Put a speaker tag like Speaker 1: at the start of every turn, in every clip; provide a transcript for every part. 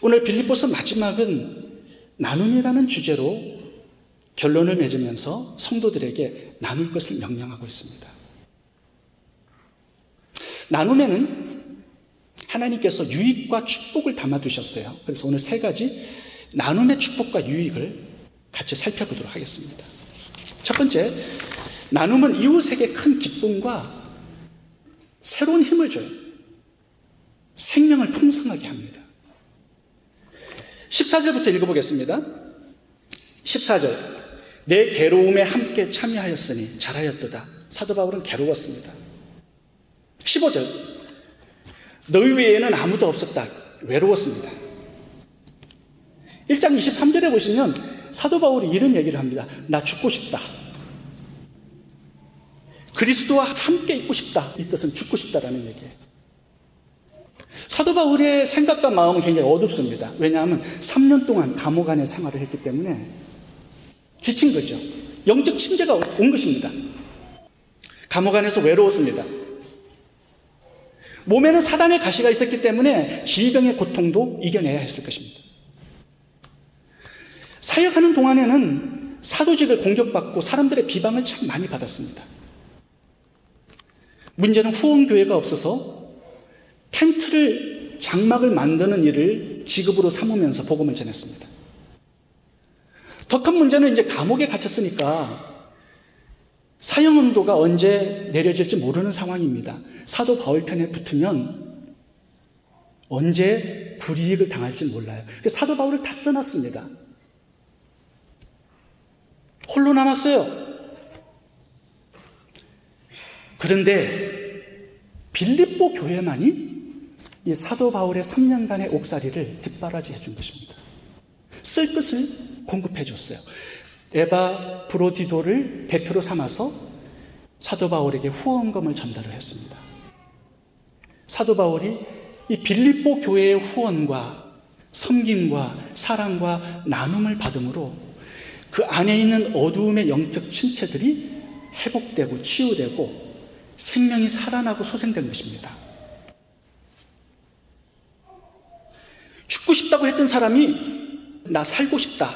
Speaker 1: 오늘 빌립보서 마지막은 나눔이라는 주제로 결론을 맺으면서 성도들에게 나눌 것을 명령하고 있습니다. 나눔에는 하나님께서 유익과 축복을 담아두셨어요. 그래서 오늘 세 가지 나눔의 축복과 유익을 같이 살펴보도록 하겠습니다. 첫 번째, 나눔은 이웃에게 큰 기쁨과 새로운 힘을 줘요. 생명을 풍성하게 합니다. 14절부터 읽어보겠습니다. 14절, 내 괴로움에 함께 참여하였으니 잘하였도다. 사도 바울은 괴로웠습니다. 15절, 너희 외에는 아무도 없었다. 외로웠습니다. 1장 23절에 보시면 사도 바울이 이런 얘기를 합니다. 나 죽고 싶다. 그리스도와 함께 있고 싶다. 이 뜻은 죽고 싶다라는 얘기예요. 사도 바울의 생각과 마음은 굉장히 어둡습니다. 왜냐하면 3년 동안 감옥 안에 생활을 했기 때문에 지친 거죠. 영적 침체가 온 것입니다. 감옥 안에서 외로웠습니다. 몸에는 사단의 가시가 있었기 때문에 질병의 고통도 이겨내야 했을 것입니다. 사역하는 동안에는 사도직을 공격받고 사람들의 비방을 참 많이 받았습니다. 문제는 후원교회가 없어서 텐트를, 장막을 만드는 일을 직업으로 삼으면서 복음을 전했습니다. 더 큰 문제는 이제 감옥에 갇혔으니까 사형운동가 언제 내려질지 모르는 상황입니다. 사도 바울 편에 붙으면 언제 불이익을 당할지 몰라요. 그래서 사도 바울을 다 떠났습니다. 홀로 남았어요. 그런데 빌립보 교회만이 이 사도 바울의 3년간의 옥살이를 뒷바라지해 준 것입니다. 쓸 것을 공급해 줬어요. 에바 브로디도를 대표로 삼아서 사도 바울에게 후원금을 전달을 했습니다. 사도 바울이 이 빌립보 교회의 후원과 섬김과 사랑과 나눔을 받음으로 그 안에 있는 어두움의 영적 침체들이 회복되고 치유되고 생명이 살아나고 소생된 것입니다. 죽고 싶다고 했던 사람이 나 살고 싶다,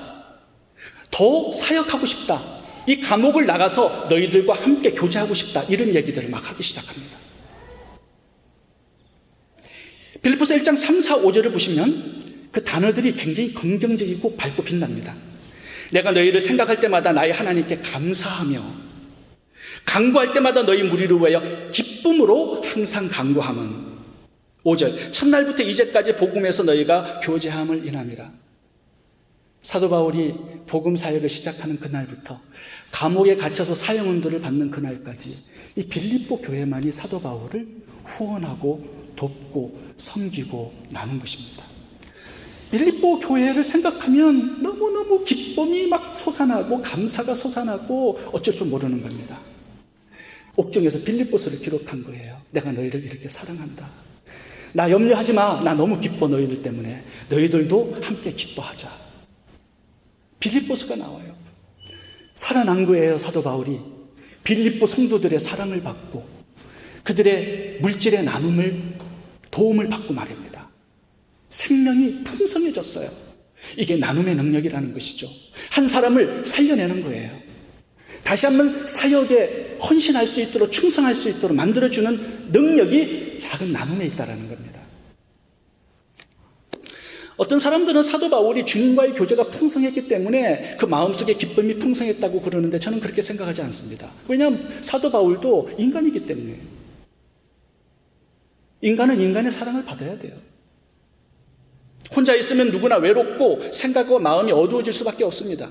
Speaker 1: 더 사역하고 싶다, 이 감옥을 나가서 너희들과 함께 교제하고 싶다, 이런 얘기들을 막 하기 시작합니다. 빌립보서 1장 3, 4, 5절을 보시면 그 단어들이 굉장히 긍정적이고 밝고 빛납니다. 내가 너희를 생각할 때마다 나의 하나님께 감사하며 간구할 때마다 너희 무리를 위하여 기쁨으로 항상 간구함은 5절, 첫날부터 이제까지 복음에서 너희가 교제함을 인함이라. 사도 바울이 복음 사역을 시작하는 그날부터 감옥에 갇혀서 사형운동을 받는 그날까지 이 빌립보 교회만이 사도 바울을 후원하고 돕고 섬기고 나눈 것입니다. 빌립보 교회를 생각하면 너무너무 기쁨이 막 솟아나고 감사가 솟아나고 어쩔 줄 모르는 겁니다. 옥중에서 빌립보서를 기록한 거예요. 내가 너희를 이렇게 사랑한다. 나 염려하지 마. 나 너무 기뻐 너희들 때문에. 너희들도 함께 기뻐하자. 빌립보서가 나와요. 살아난 거예요. 사도 바울이 빌립보 성도들의 사랑을 받고 그들의 물질의 나눔을 도움을 받고 말입니다. 생명이 풍성해졌어요. 이게 나눔의 능력이라는 것이죠. 한 사람을 살려내는 거예요. 다시 한번 사역에 헌신할 수 있도록 충성할 수 있도록 만들어주는 능력이 작은 나눔에 있다는 겁니다. 어떤 사람들은 사도 바울이 주님과의 교제가 풍성했기 때문에 그 마음속에 기쁨이 풍성했다고 그러는데 저는 그렇게 생각하지 않습니다. 왜냐하면 사도 바울도 인간이기 때문에. 인간은 인간의 사랑을 받아야 돼요. 혼자 있으면 누구나 외롭고 생각과 마음이 어두워질 수밖에 없습니다.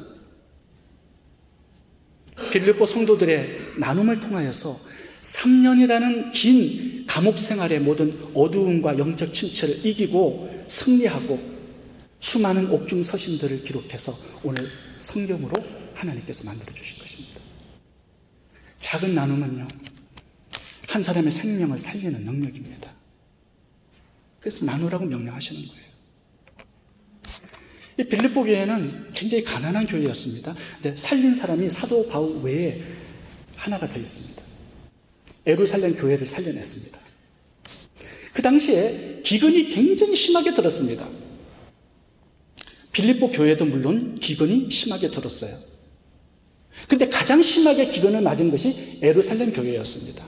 Speaker 1: 빌립보 성도들의 나눔을 통하여서 3년이라는 긴 감옥 생활의 모든 어두움과 영적 침체를 이기고 승리하고 수많은 옥중 서신들을 기록해서 오늘 성경으로 하나님께서 만들어주신 것입니다. 작은 나눔은요, 한 사람의 생명을 살리는 능력입니다. 그래서 나누라고 명령하시는 거예요. 이 빌립보 교회는 굉장히 가난한 교회였습니다. 근데 살린 사람이 사도 바울 외에 하나가 더 있습니다. 예루살렘 교회를 살려냈습니다. 그 당시에 기근이 굉장히 심하게 들었습니다. 빌립보 교회도 물론 기근이 심하게 들었어요. 근데 가장 심하게 기근을 맞은 것이 예루살렘 교회였습니다.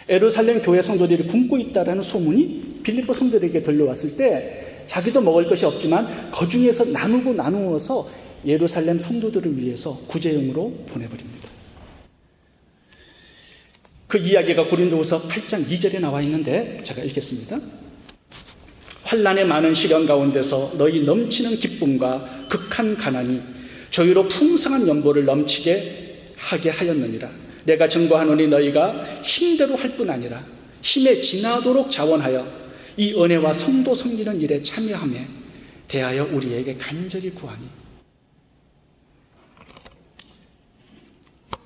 Speaker 1: 예루살렘 교회 성도들이 굶고 있다라는 소문이 빌립보 성도들에게 들려왔을 때 자기도 먹을 것이 없지만 그 중에서 나누어서 예루살렘 성도들을 위해서 구제용으로 보내버립니다. 그 이야기가 고린도후서 8장 2절에 나와 있는데 제가 읽겠습니다. 환난의 많은 시련 가운데서 너희 넘치는 기쁨과 극한 가난이 저희로 풍성한 연보를 넘치게 하게 하였느니라. 내가 증거하노니 너희가 힘대로 할 뿐 아니라 힘에 지나도록 자원하여 이 은혜와 성도 섬기는 일에 참여하며 대하여 우리에게 간절히 구하니.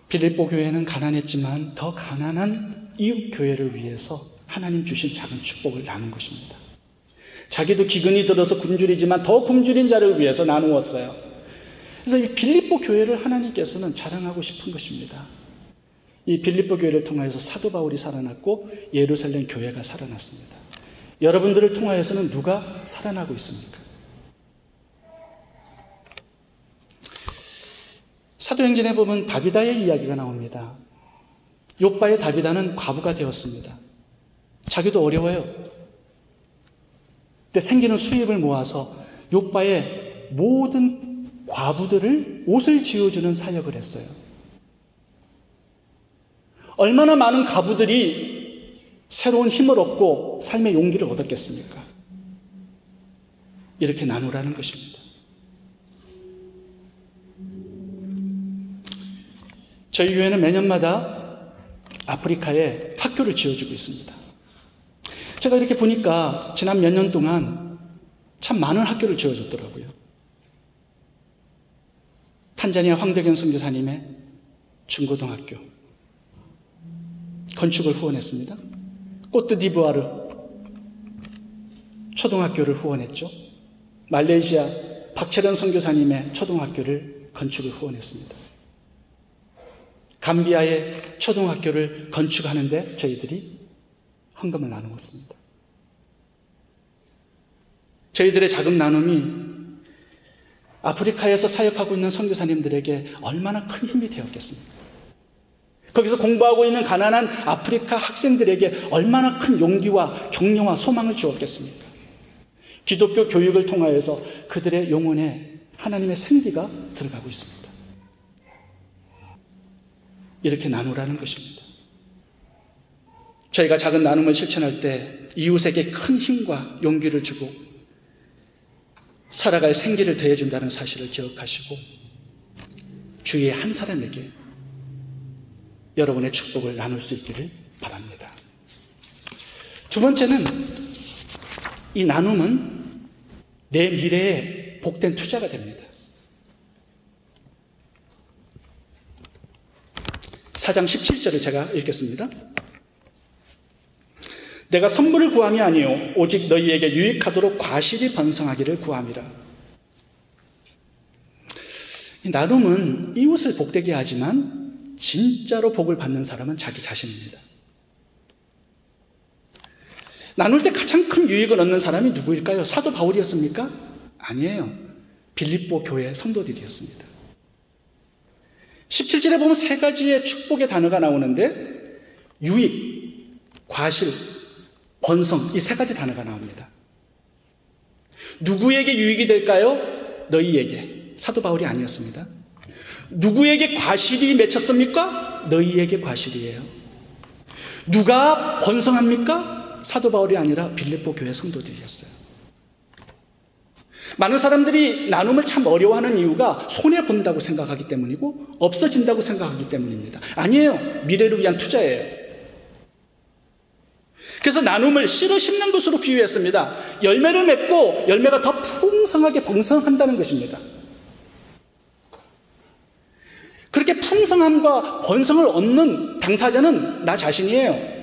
Speaker 1: 빌립보 교회는 가난했지만 더 가난한 이웃 교회를 위해서 하나님 주신 작은 축복을 나눈 것입니다. 자기도 기근이 들어서 굶주리지만 더 굶주린 자를 위해서 나누었어요. 그래서 이 빌립보 교회를 하나님께서는 자랑하고 싶은 것입니다. 이 빌립보 교회를 통하여서 사도 바울이 살아났고 예루살렘 교회가 살아났습니다. 여러분들을 통하여서는 누가 살아나고 있습니까? 사도행전에 보면 다비다의 이야기가 나옵니다. 욥바의 다비다는 과부가 되었습니다. 자기도 어려워요. 그때 생기는 수입을 모아서 욥바의 모든 과부들을 옷을 지어주는 사역을 했어요. 얼마나 많은 과부들이 새로운 힘을 얻고 삶의 용기를 얻었겠습니까? 이렇게 나누라는 것입니다. 저희 교회는 매년마다 아프리카에 학교를 지어주고 있습니다. 제가 이렇게 보니까 지난 몇 년 동안 참 많은 학교를 지어줬더라고요. 탄자니아 황대경 선교사님의 중고등학교 건축을 후원했습니다. 꼬트디부아르 초등학교를 후원했죠. 말레이시아 박철현 선교사님의 초등학교를 건축을 후원했습니다. 감비아의 초등학교를 건축하는데 저희들이 헌금을 나누었습니다. 저희들의 자금 나눔이 아프리카에서 사역하고 있는 선교사님들에게 얼마나 큰 힘이 되었겠습니까? 거기서 공부하고 있는 가난한 아프리카 학생들에게 얼마나 큰 용기와 격려와 소망을 주었겠습니까? 기독교 교육을 통하여서 그들의 영혼에 하나님의 생기가 들어가고 있습니다. 이렇게 나누라는 것입니다. 저희가 작은 나눔을 실천할 때 이웃에게 큰 힘과 용기를 주고 살아갈 생기를 더해준다는 사실을 기억하시고 주위의 한 사람에게 여러분의 축복을 나눌 수 있기를 바랍니다. 두 번째는 이 나눔은 내 미래에 복된 투자가 됩니다. 4장 17절을 제가 읽겠습니다. 내가 선물을 구함이 아니요 오직 너희에게 유익하도록 과실이 번성하기를 구함이라. 이 나눔은 이웃을 복되게 하지만 진짜로 복을 받는 사람은 자기 자신입니다. 나눌 때 가장 큰 유익을 얻는 사람이 누구일까요? 사도 바울이었습니까? 아니에요. 빌립보 교회 성도들이었습니다. 17절에 보면 세 가지의 축복의 단어가 나오는데 유익, 과실, 번성, 이 세 가지 단어가 나옵니다. 누구에게 유익이 될까요? 너희에게. 사도 바울이 아니었습니다. 누구에게 과실이 맺혔습니까? 너희에게 과실이에요. 누가 번성합니까? 사도 바울이 아니라 빌립보 교회 성도들이었어요. 많은 사람들이 나눔을 참 어려워하는 이유가 손해본다고 생각하기 때문이고 없어진다고 생각하기 때문입니다. 아니에요. 미래를 위한 투자예요. 그래서 나눔을 씨를 심는 것으로 비유했습니다. 열매를 맺고 열매가 더 풍성하게 번성한다는 것입니다. 그렇게 풍성함과 번성을 얻는 당사자는 나 자신이에요.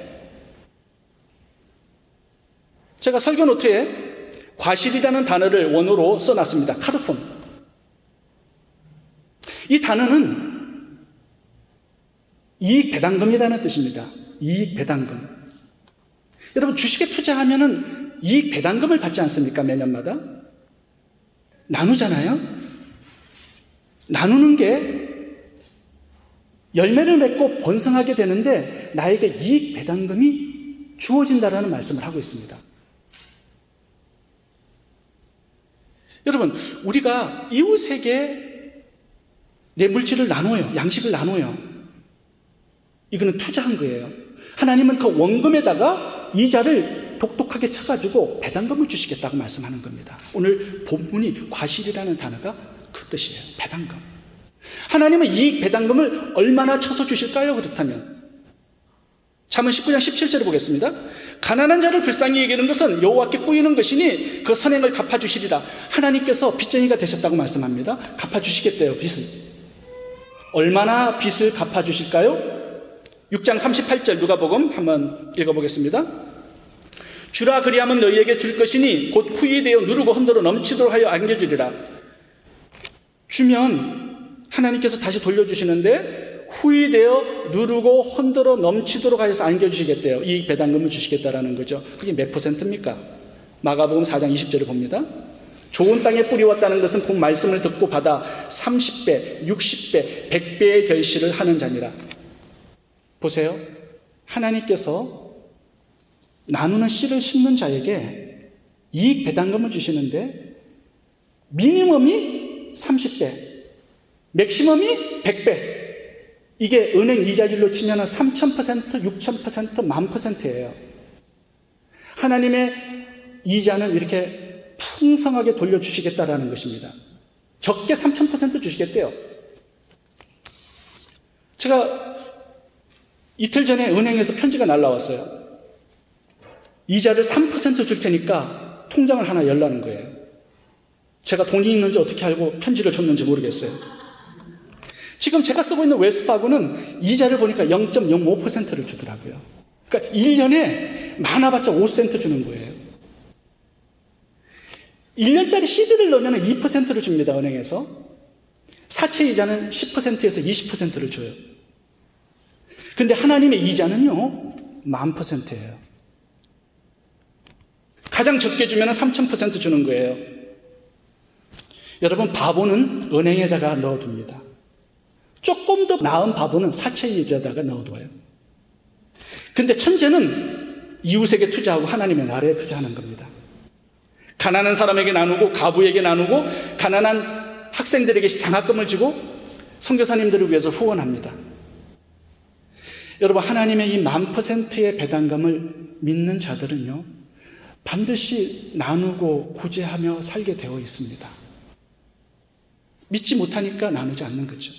Speaker 1: 제가 설교 노트에 과실이라는 단어를 원어로 써놨습니다. 카르폰. 이 단어는 이익 배당금이라는 뜻입니다. 이익 배당금. 여러분 주식에 투자하면은 이익 배당금을 받지 않습니까? 매년마다? 나누잖아요. 나누는 게 열매를 맺고 번성하게 되는데 나에게 이익 배당금이 주어진다라는 말씀을 하고 있습니다. 여러분, 우리가 이웃에게 내 물질을 나눠요. 양식을 나눠요. 이거는 투자한 거예요. 하나님은 그 원금에다가 이자를 독특하게 쳐가지고 배당금을 주시겠다고 말씀하는 겁니다. 오늘 본문이 과실이라는 단어가 그 뜻이에요. 배당금. 하나님은 이익 배당금을 얼마나 쳐서 주실까요? 그렇다면 잠언 19장 17절을 보겠습니다. 가난한 자를 불쌍히 여기는 것은 여호와께 꾸이는 것이니 그 선행을 갚아주시리라. 하나님께서 빚쟁이가 되셨다고 말씀합니다. 갚아주시겠대요. 빚을. 얼마나 빚을 갚아주실까요? 6장 38절 누가복음 한번 읽어보겠습니다. 주라 그리하면 너희에게 줄 것이니 곧 후히 되어 누르고 흔들어 넘치도록 하여 안겨주리라. 주면 하나님께서 다시 돌려주시는데 후히 되어 누르고 흔들어 넘치도록 하여서 안겨주시겠대요. 이 배당금을 주시겠다라는 거죠. 그게 몇 %입니까? 마가복음 4장 20절을 봅니다. 좋은 땅에 뿌리웠다는 것은 본 말씀을 듣고 받아 30배, 60배, 100배의 결실을 하는 자니라. 보세요. 하나님께서 나누는 씨를 심는 자에게 이익 배당금을 주시는데 미니멈이 30배, 맥시멈이 100배. 이게 은행 이자율로 치면 3,000%, 6,000%, 10,000%예요. 하나님의 이자는 이렇게 풍성하게 돌려주시겠다라는 것입니다. 적게 3,000% 주시겠대요. 제가 이틀 전에 은행에서 편지가 날라왔어요. 이자를 3% 줄 테니까 통장을 하나 열라는 거예요. 제가 돈이 있는지 어떻게 알고 편지를 줬는지 모르겠어요. 지금 제가 쓰고 있는 웰스파고는 이자를 보니까 0.05%를 주더라고요. 그러니까 1년에 많아봤자 5센트 주는 거예요. 1년짜리 CD를 넣으면 2%를 줍니다, 은행에서. 사채 이자는 10%에서 20%를 줘요. 근데 하나님의 이자는요, 10,000%예요. 가장 적게 주면 3,000% 주는 거예요. 여러분, 바보는 은행에다가 넣어둡니다. 조금 더 나은 바보는 사채 이자에다가 넣어둬요. 근데 천재는 이웃에게 투자하고 하나님의 나라에 투자하는 겁니다. 가난한 사람에게 나누고 가부에게 나누고 가난한 학생들에게 장학금을 주고 선교사님들을 위해서 후원합니다. 여러분, 하나님의 이 10,000%의 배당금을 믿는 자들은요, 반드시 나누고 구제하며 살게 되어 있습니다. 믿지 못하니까 나누지 않는 거죠.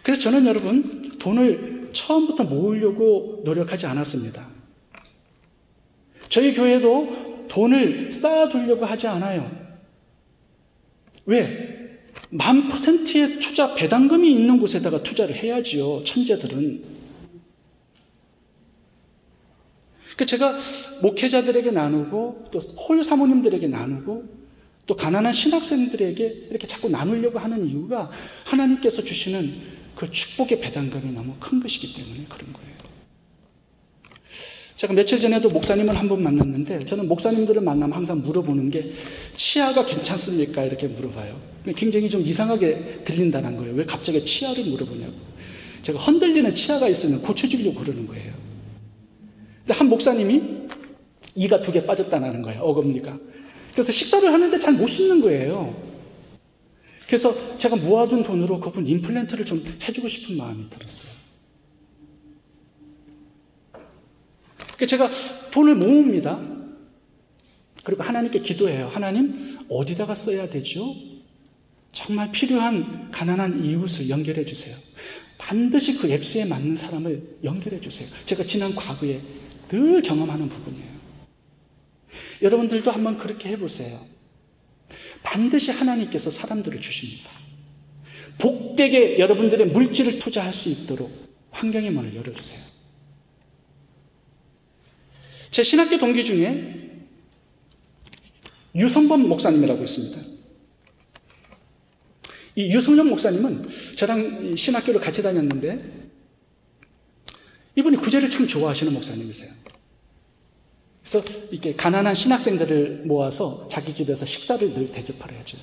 Speaker 1: 그래서 저는 여러분, 돈을 처음부터 모으려고 노력하지 않았습니다. 저희 교회도 돈을 쌓아두려고 하지 않아요. 왜? 10,000%의 투자 배당금이 있는 곳에다가 투자를 해야지요, 천재들은. 제가 목회자들에게 나누고 또 홀 사모님들에게 나누고 또 가난한 신학생들에게 이렇게 자꾸 나누려고 하는 이유가 하나님께서 주시는 그 축복의 배당금이 너무 큰 것이기 때문에 그런 거예요. 제가 며칠 전에도 목사님을 한 번 만났는데 저는 목사님들을 만나면 항상 물어보는 게 치아가 괜찮습니까? 이렇게 물어봐요. 굉장히 좀 이상하게 들린다는 거예요. 왜 갑자기 치아를 물어보냐고. 제가 흔들리는 치아가 있으면 고쳐주려고 그러는 거예요. 근데 한 목사님이 이가 2개 빠졌다는 거예요. 어금니가. 그래서 식사를 하는데 잘 못 씹는 거예요. 그래서 제가 모아둔 돈으로 그분 임플란트를 좀 해주고 싶은 마음이 들었어요. 제가 돈을 모읍니다. 그리고 하나님께 기도해요. 하나님, 어디다가 써야 되죠? 정말 필요한 가난한 이웃을 연결해 주세요. 반드시 그 액수에 맞는 사람을 연결해 주세요. 제가 지난 과거에 늘 경험하는 부분이에요. 여러분들도 한번 그렇게 해보세요. 반드시 하나님께서 사람들을 주십니다. 복되게 여러분들의 물질을 투자할 수 있도록 환경의 문을 열어주세요. 제 신학교 동기 중에 유성범 목사님이라고 있습니다. 이 유성범 목사님은 저랑 신학교를 같이 다녔는데 이분이 구제를 참 좋아하시는 목사님이세요. 그래서 이렇게 가난한 신학생들을 모아서 자기 집에서 식사를 늘 대접하려 해줘요.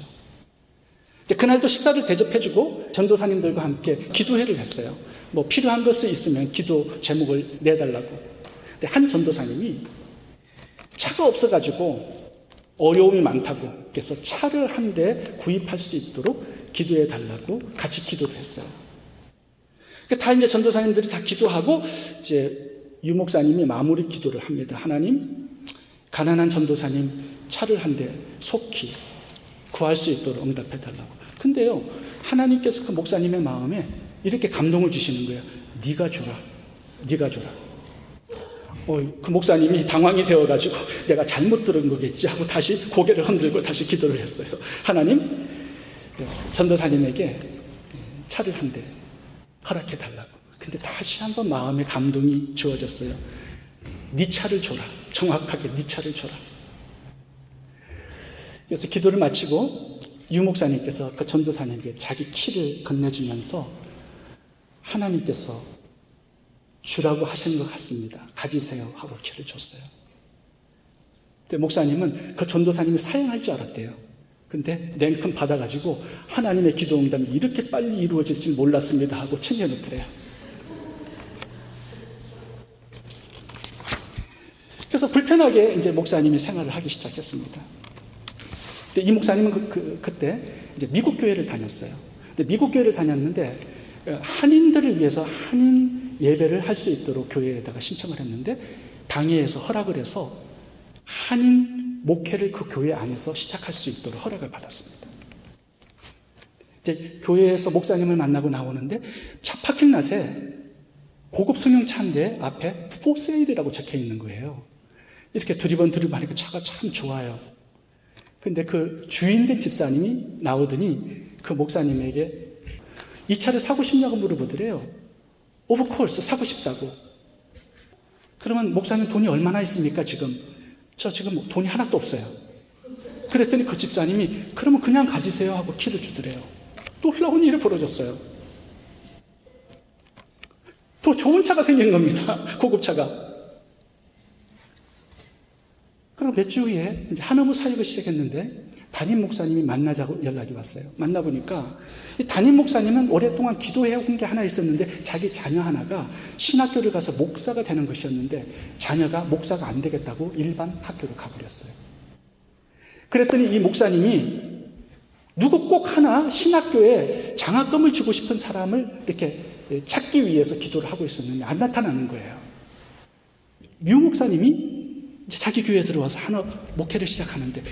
Speaker 1: 이제 그날도 식사를 대접해주고 전도사님들과 함께 기도회를 했어요. 뭐 필요한 것이 있으면 기도 제목을 내달라고. 근데 한 전도사님이 차가 없어가지고 어려움이 많다고 그래서 차를 한 대 구입할 수 있도록 기도해 달라고 같이 기도를 했어요. 다 이제 전도사님들이 다 기도하고 이제 유 목사님이 마무리 기도를 합니다. 하나님, 가난한 전도사님 차를 한 대 속히 구할 수 있도록 응답해 달라고. 근데요, 하나님께서 그 목사님의 마음에 이렇게 감동을 주시는 거예요. 네가 주라, 네가 주라. 그 목사님이 당황이 되어가지고 내가 잘못 들은 거겠지 하고 다시 고개를 흔들고 다시 기도를 했어요. 하나님, 전도사님에게 차를 한 대 허락해 달라고. 근데 다시 한번 마음에 감동이 주어졌어요. 네 차를 줘라. 정확하게 네 차를 줘라. 그래서 기도를 마치고 유 목사님께서 그 전도사님에게 자기 키를 건네주면서 하나님께서 주라고 하시는 것 같습니다. 가지세요 하고 키를 줬어요. 근데 목사님은 그 전도사님이 사양할 줄 알았대요. 근데 냉큼 받아가지고 하나님의 기도 응답이 이렇게 빨리 이루어질 줄 몰랐습니다 하고 챙겨놓더래요. 그래서 불편하게 이제 목사님이 생활을 하기 시작했습니다. 근데 이 목사님은 그때 이제 미국 교회를 다녔어요. 근데 미국 교회를 다녔는데 한인들을 위해서 한인 예배를 할 수 있도록 교회에다가 신청을 했는데 당회에서 허락을 해서 한인 목회를 그 교회 안에서 시작할 수 있도록 허락을 받았습니다. 이제 교회에서 목사님을 만나고 나오는데 차 파킹랏에 고급 승용차 한 대 앞에 for sale이라고 적혀 있는 거예요. 이렇게 두리번 하니까 차가 참 좋아요. 근데 그 주인된 집사님이 나오더니 그 목사님에게 이 차를 사고 싶냐고 물어보더래요. Of course, 사고 싶다고. 그러면 목사님 돈이 얼마나 있습니까, 지금? 저 지금 돈이 하나도 없어요. 그랬더니 그 집사님이 그러면 그냥 가지세요 하고 키를 주더래요. 놀라운 일이 벌어졌어요. 더 좋은 차가 생긴 겁니다. 고급차가. 그럼 몇 주 후에 이제 한의무 사역을 시작했는데 담임 목사님이 만나자고 연락이 왔어요. 만나보니까 이 담임 목사님은 오랫동안 기도해온 게 하나 있었는데 자기 자녀 하나가 신학교를 가서 목사가 되는 것이었는데 자녀가 목사가 안 되겠다고 일반 학교로 가버렸어요. 그랬더니 이 목사님이 누구 꼭 하나 신학교에 장학금을 주고 싶은 사람을 이렇게 찾기 위해서 기도를 하고 있었는데 안 나타나는 거예요. 유 목사님이 이제 자기 교회에 들어와서 하나 목회를 시작하는데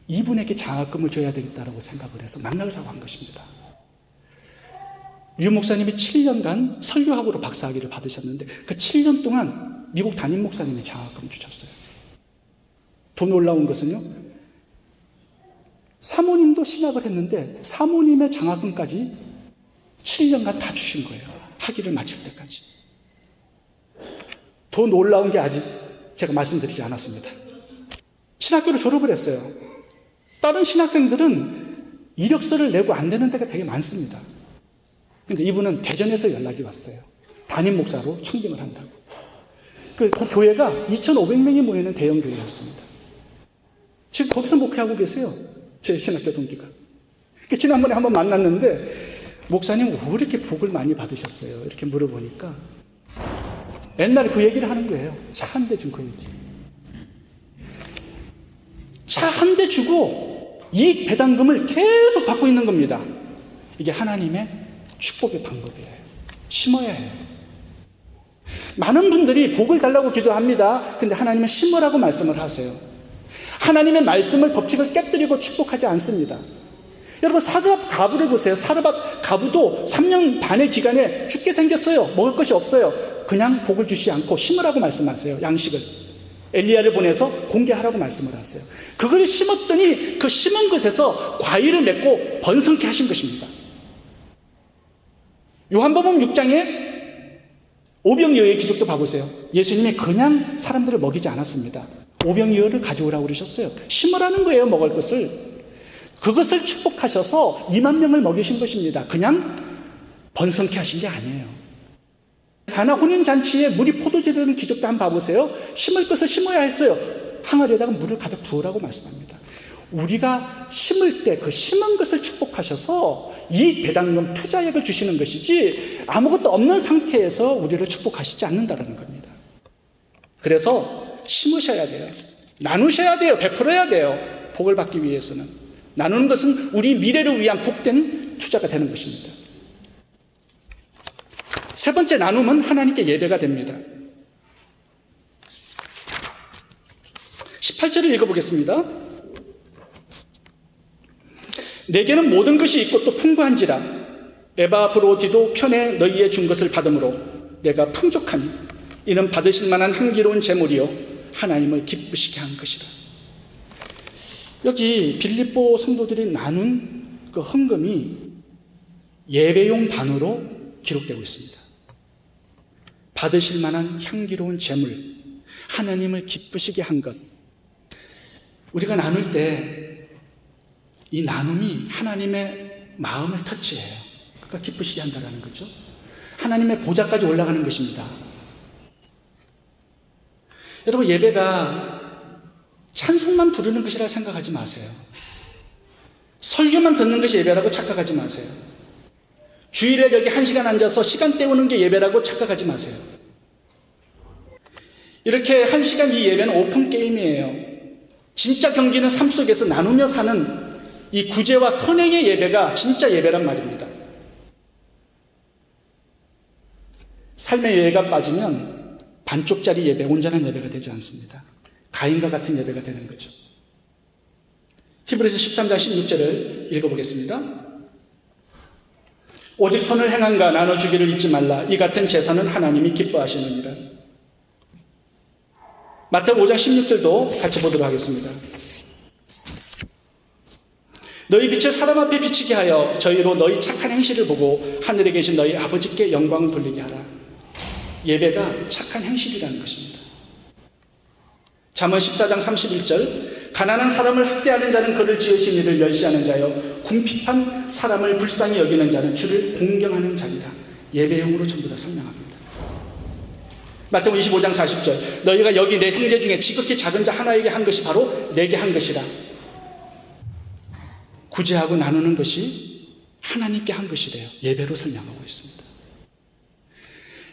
Speaker 1: 이분에게 장학금을 줘야 되겠다라고 생각을 해서 만나자고 한 것입니다. 유 목사님이 7년간 설교학으로 박사학위를 받으셨는데 그 7년 동안 미국 담임 목사님이 장학금을 주셨어요. 더 놀라운 것은요, 사모님도 신학을 했는데 사모님의 장학금까지 7년간 다 주신 거예요. 학위를 마칠 때까지. 더 놀라운 게 아직 제가 말씀드리지 않았습니다. 신학교를 졸업을 했어요. 다른 신학생들은 이력서를 내고 안 되는 데가 되게 많습니다. 근데 이분은 대전에서 연락이 왔어요. 담임 목사로 청빙을 한다고. 그 교회가 2,500명이 모이는 대형 교회였습니다. 지금 거기서 목회하고 계세요. 제 신학교 동기가. 지난번에 한번 만났는데 목사님 왜 이렇게 복을 많이 받으셨어요? 이렇게 물어보니까 옛날에 그 얘기를 하는 거예요. 차 한 대 준 그 얘기. 차 한 대 주고 이 배당금을 계속 받고 있는 겁니다. 이게 하나님의 축복의 방법이에요. 심어야 해요. 많은 분들이 복을 달라고 기도합니다. 근데 하나님은 심으라고 말씀을 하세요. 하나님의 말씀을 법칙을 깨뜨리고 축복하지 않습니다. 여러분 사르밧 가부를 보세요. 사르밧 가부도 3년 반의 기간에 죽게 생겼어요. 먹을 것이 없어요. 그냥 복을 주시 않고 심으라고 말씀하세요. 양식을. 엘리야를 보내서 공개하라고 말씀을 하세요. 그걸 심었더니 그 심은 것에서 과일을 맺고 번성케 하신 것입니다. 요한복음 6장에 오병이어의 기적도 봐보세요. 예수님이 그냥 사람들을 먹이지 않았습니다. 오병이어를 가져오라고 그러셨어요. 심으라는 거예요. 먹을 것을. 그것을 축복하셔서 2만 명을 먹이신 것입니다. 그냥 번성케 하신 게 아니에요. 가나 혼인잔치에 물이 포도주 되는 기적도 한번 봐보세요. 심을 것을 심어야 했어요. 항아리에다가 물을 가득 부으라고 말씀합니다. 우리가 심을 때 그 심은 것을 축복하셔서 이 배당금 투자액을 주시는 것이지 아무것도 없는 상태에서 우리를 축복하시지 않는다는 겁니다. 그래서 심으셔야 돼요. 나누셔야 돼요. 베풀어야 돼요. 복을 받기 위해서는. 나누는 것은 우리 미래를 위한 복된 투자가 되는 것입니다. 세 번째 나눔은 하나님께 예배가 됩니다. 18절을 읽어보겠습니다. 내게는 모든 것이 있고 또 풍부한지라 에바브로디도 편에 너희의 준 것을 받음으로 내가 풍족하니 이는 받으실 만한 향기로운 제물이요 하나님을 기쁘시게 한 것이라. 여기 빌립보 성도들이 나눈 그 헌금이 예배용 단어로 기록되고 있습니다. 받으실 만한 향기로운 제물, 하나님을 기쁘시게 한 것. 우리가 나눌 때 이 나눔이 하나님의 마음을 터치해요. 그러니까 기쁘시게 한다는 거죠. 하나님의 보좌까지 올라가는 것입니다. 여러분, 예배가 찬송만 부르는 것이라 생각하지 마세요. 설교만 듣는 것이 예배라고 착각하지 마세요. 주일에 여기 1시간 앉아서 시간 때우는 게 예배라고 착각하지 마세요. 이렇게 1시간 이 예배는 오픈 게임이에요. 진짜 경기는 삶 속에서 나누며 사는 이 구제와 선행의 예배가 진짜 예배란 말입니다. 삶의 예배가 빠지면 반쪽짜리 예배, 온전한 예배가 되지 않습니다. 가인과 같은 예배가 되는 거죠. 히브리서 13장 16절을 읽어보겠습니다. 오직 선을 행함과 나눠주기를 잊지 말라. 이 같은 제사는 하나님이 기뻐하시느니라. 마태복음 5장 16절도 같이 보도록 하겠습니다. 너희 빛을 사람 앞에 비치게 하여 저희로 너희 착한 행실을 보고 하늘에 계신 너희 아버지께 영광을 돌리게 하라. 예배가 착한 행실이라는 것입니다. 잠언 14장 31절 가난한 사람을 학대하는 자는 그를 지으신 이를 멸시하는 자여 궁핍한 사람을 불쌍히 여기는 자는 주를 공경하는 자니라. 예배용으로 전부 다 설명합니다. 마태복음 25장 40절 너희가 여기 내 형제 중에 지극히 작은 자 하나에게 한 것이 바로 내게 한 것이라. 구제하고 나누는 것이 하나님께 한 것이래요. 예배로 설명하고 있습니다.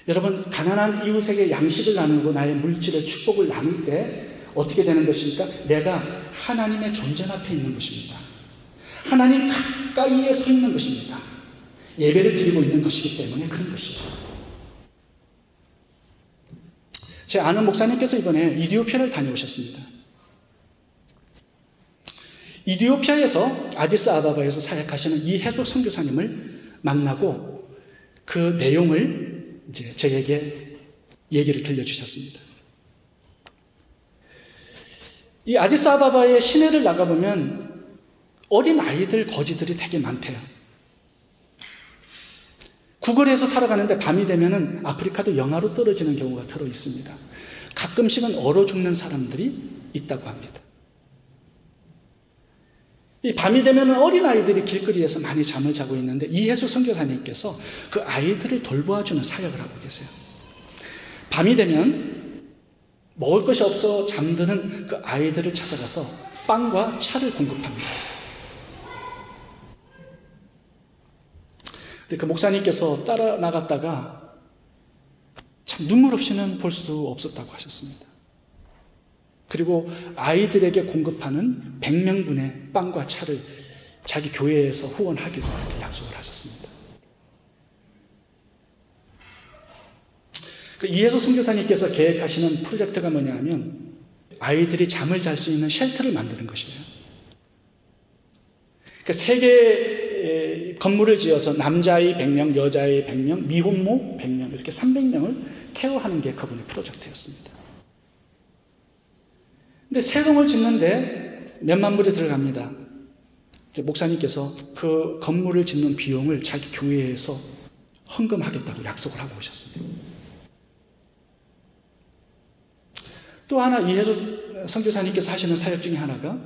Speaker 1: 여러분, 가난한 이웃에게 양식을 나누고 나의 물질의 축복을 나눌 때 어떻게 되는 것입니까? 내가 하나님의 존재 앞에 있는 것입니다. 하나님 가까이에 서 있는 것입니다. 예배를 드리고 있는 것이기 때문에 그런 것이죠. 제 아는 목사님께서 이번에 이디오피아를 다녀오셨습니다. 이디오피아에서 아디스아바바에서 사역하시는 이해숙 선교사님을 만나고 그 내용을 이제 저에게 얘기를 들려주셨습니다. 이 아디스아바바의 시내를 나가보면 어린 아이들 거지들이 되게 많대요. 구걸해서 살아가는데 밤이 되면은 아프리카도 영하로 떨어지는 경우가 들어 있습니다. 가끔씩은 얼어 죽는 사람들이 있다고 합니다. 이 밤이 되면 어린아이들이 길거리에서 많이 잠을 자고 있는데 이해수 선교사님께서 그 아이들을 돌보아주는 사역을 하고 계세요. 밤이 되면 먹을 것이 없어 잠드는 그 아이들을 찾아가서 빵과 차를 공급합니다. 그 목사님께서 따라 나갔다가 참 눈물 없이는 볼 수 없었다고 하셨습니다. 그리고 아이들에게 공급하는 100명분의 빵과 차를 자기 교회에서 후원하기로 이렇게 약속을 하셨습니다. 그 이해수 선교사님께서 계획하시는 프로젝트가 뭐냐 하면 아이들이 잠을 잘 수 있는 쉘터를 만드는 것이에요. 그 3개의 건물을 지어서 남자아이 100명, 여자아이 100명, 미혼모 100명 이렇게 300명을 케어하는 게 그분의 프로젝트였습니다. 근데 새 건물 짓는데 몇만 불이 들어갑니다. 목사님께서 그 건물을 짓는 비용을 자기 교회에서 헌금하겠다고 약속을 하고 오셨습니다. 또 하나 이해수 선교사님께서 하시는 사역 중에 하나가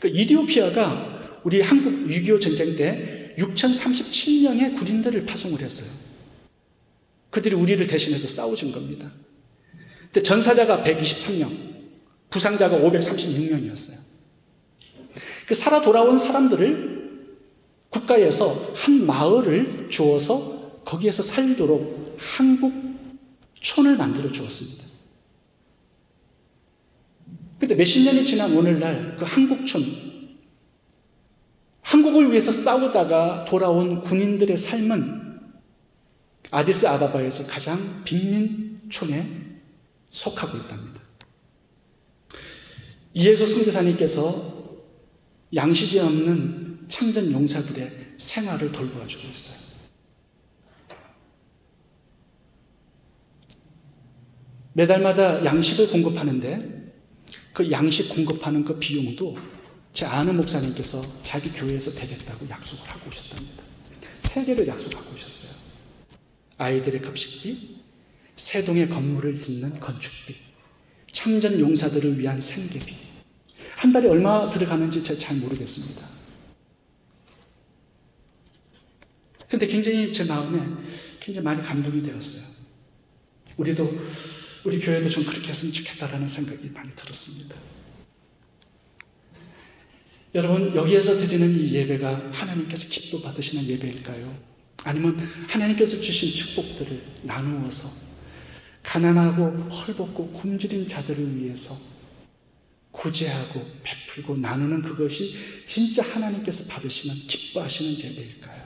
Speaker 1: 그 이디오피아가 우리 한국 6.25 전쟁 때 6,037명의 군인들을 파송을 했어요. 그들이 우리를 대신해서 싸워준 겁니다. 근데 전사자가 123명, 부상자가 536명이었어요. 그 살아 돌아온 사람들을 국가에서 한 마을을 주어서 거기에서 살도록 한국촌을 만들어 주었습니다. 근데 몇십 년이 지난 오늘날 그 한국촌, 한국을 위해서 싸우다가 돌아온 군인들의 삶은 아디스 아바바에서 가장 빈민촌에 속하고 있답니다. 이예수 선교사님께서 양식이 없는 참된 용사들의 생활을 돌보아주고 있어요. 매달마다 양식을 공급하는데 그 양식 공급하는 그 비용도 제 아는 목사님께서 자기 교회에서 되겠다고 약속을 하고 오셨답니다. 3개를 약속하고 오셨어요. 아이들의 급식비, 세동의 건물을 짓는 건축비, 참전 용사들을 위한 생계비. 한 달에 얼마 들어가는지 제가 잘 모르겠습니다. 근데 굉장히 제 마음에 굉장히 많이 감동이 되었어요. 우리 교회도 좀 그렇게 했으면 좋겠다라는 생각이 많이 들었습니다. 여러분, 여기에서 드리는 이 예배가 하나님께서 기뻐 받으시는 예배일까요? 아니면 하나님께서 주신 축복들을 나누어서 가난하고 헐벗고 굶주린 자들을 위해서 구제하고 베풀고 나누는 그것이 진짜 하나님께서 받으시는 기뻐하시는 예배일까요?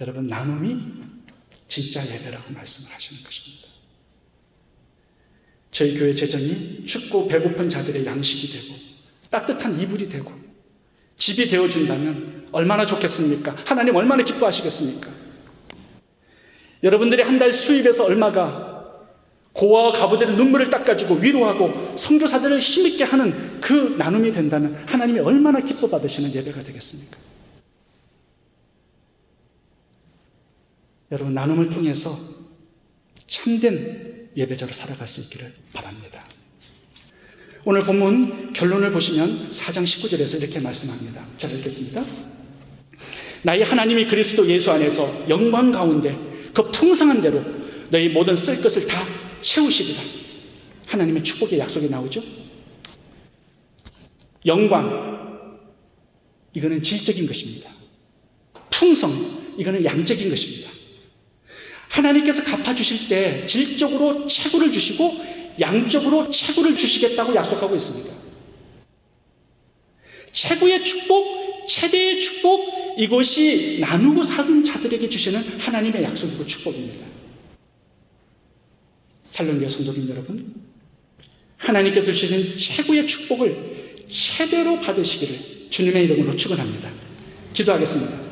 Speaker 1: 여러분, 나눔이 진짜 예배라고 말씀을 하시는 것입니다. 저희 교회 재정이 춥고 배고픈 자들의 양식이 되고 따뜻한 이불이 되고 집이 되어준다면 얼마나 좋겠습니까? 하나님 얼마나 기뻐하시겠습니까? 여러분들이 한 달 수입에서 얼마가 고아와 가부들의 눈물을 닦아주고 위로하고 선교사들을 힘있게 하는 그 나눔이 된다면 하나님이 얼마나 기뻐 받으시는 예배가 되겠습니까? 여러분, 나눔을 통해서 참된 예배자로 살아갈 수 있기를 바랍니다. 오늘 본문 결론을 보시면 4장 19절에서 이렇게 말씀합니다. 잘 읽겠습니다. 나의 하나님이 그리스도 예수 안에서 영광 가운데 그 풍성한 대로 너희 모든 쓸 것을 다 채우시리라. 하나님의 축복의 약속이 나오죠. 영광, 이거는 질적인 것입니다. 풍성, 이거는 양적인 것입니다. 하나님께서 갚아주실 때 질적으로 채굴을 주시고 양적으로 채굴을 주시겠다고 약속하고 있습니다. 최고의 축복, 최대의 축복, 이것이 나누고 사는 자들에게 주시는 하나님의 약속이고 축복입니다. 살롱교회 성도님 여러분, 하나님께서 주시는 최고의 축복을 최대로 받으시기를 주님의 이름으로 축원합니다. 기도하겠습니다.